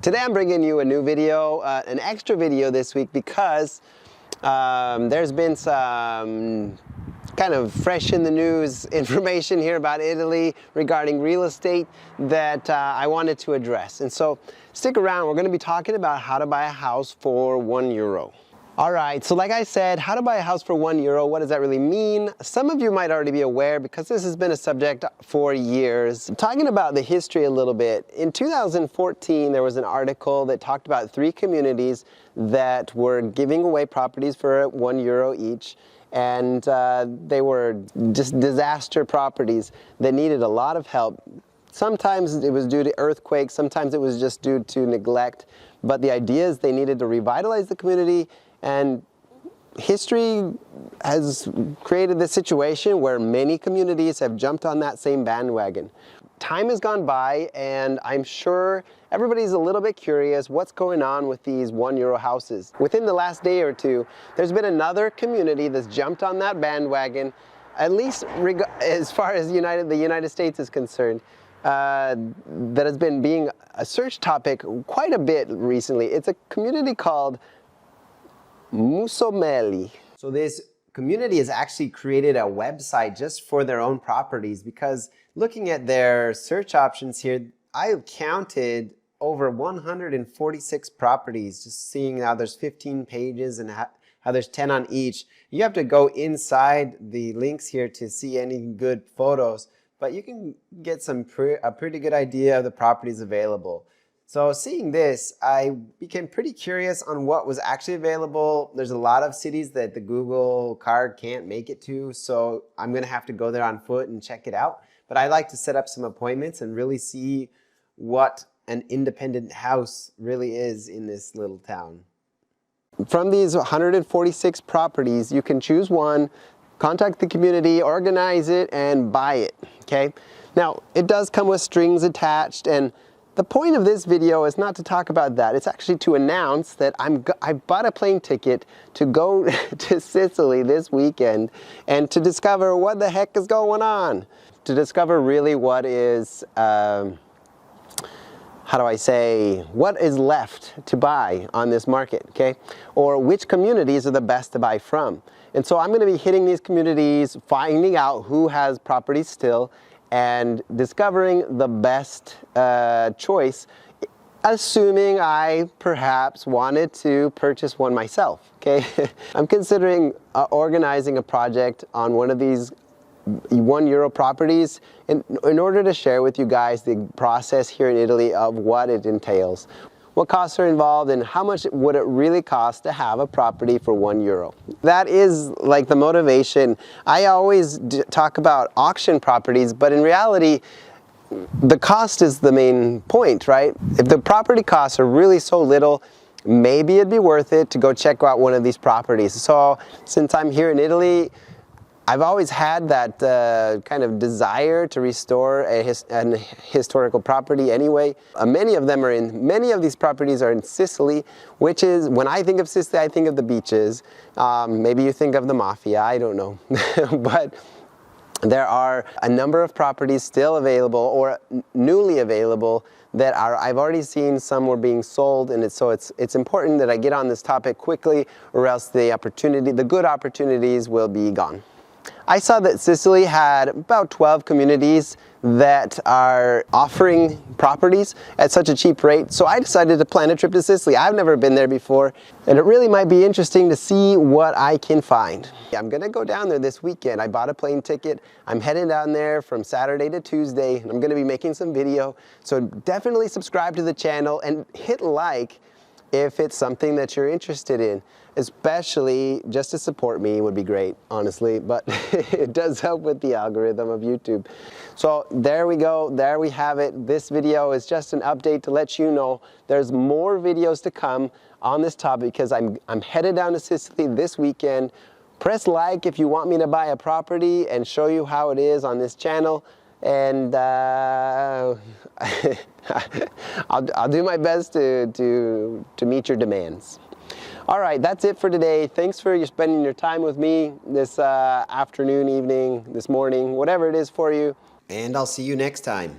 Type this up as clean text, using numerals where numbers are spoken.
Today I'm bringing you a new video, an extra video this week because there's been some kind of fresh in the news information here about Italy regarding real estate that I wanted to address. And so stick around, we're going to be talking about how to buy a house for €1. All right, so like I said, how to buy a house for €1, what does that really mean? Some of you might already be aware because this has been a subject for years. Talking about the history a little bit, in 2014 there was an article that talked about 3 communities that were giving away properties for €1 each. And they were just disaster properties that needed a lot of help. Sometimes it was due to earthquakes, sometimes it was just due to neglect. But the idea is they needed to revitalize the community, and history has created this situation where many communities have jumped on that same bandwagon. Time has gone by, and I'm sure everybody's a little bit curious what's going on with these €1 houses. Within the last day or two, there's been another community that's jumped on that bandwagon, at least as far as the United States is concerned, that has been being a search topic quite a bit recently. It's a community called Mussomeli. So this community has actually created a website just for their own properties, because looking at their search options here, I counted over 146 properties, just seeing how there's 15 pages and how there's 10 on each. You have to go inside the links here to see any good photos, but you can get a pretty good idea of the properties available. So seeing this, I became pretty curious on what was actually available. There's a lot of cities that the Google card can't make it to, so I'm gonna have to go there on foot and check it out. But I like to set up some appointments and really see what an independent house really is in this little town. From these 146 properties, you can choose one, contact the community, organize it, and buy it, okay? Now, it does come with strings attached, and the point of this video is not to talk about that. It's actually to announce that I bought a plane ticket to go to Sicily this weekend and to discover what the heck is going on. To discover really what is, how do I say, what is left to buy on this market, okay? Or which communities are the best to buy from. And so I'm going to be hitting these communities, finding out who has properties still, and discovering the best choice, assuming I perhaps wanted to purchase one myself, okay? I'm considering organizing a project on one of these €1 properties in order to share with you guys the process here in Italy of what it entails, what costs are involved, and how much would it really cost to have a property for €1. That is like the motivation. I always talk about auction properties, but in reality, the cost is the main point, right? If the property costs are really so little, maybe it'd be worth it to go check out one of these properties. So since I'm here in Italy, I've always had that kind of desire to restore an historical property anyway. Many of these properties are in Sicily, which is, when I think of Sicily, I think of the beaches. Maybe you think of the mafia, I don't know. But there are a number of properties still available or newly available that I've already seen. Some were being sold, and it's important that I get on this topic quickly, or else the good opportunities will be gone. I saw that Sicily had about 12 communities that are offering properties at such a cheap rate, so I decided to plan a trip to Sicily. I've never been there before, and it really might be interesting to see what I can find. I'm gonna go down there this weekend. I bought a plane ticket. I'm heading down there from Saturday to Tuesday, and I'm gonna be making some video, so definitely subscribe to the channel and hit like if it's something that you're interested in. Especially just to support me would be great, honestly, but it does help with the algorithm of YouTube. So there we go, there we have it. This video is just an update to let you know there's more videos to come on this topic, because I'm headed down to Sicily this weekend. Press like if you want me to buy a property and show you how it is on this channel. And I'll do my best to meet your demands. All right, that's it for today. Thanks for spending your time with me this afternoon, evening, this morning, whatever it is for you. And I'll see you next time.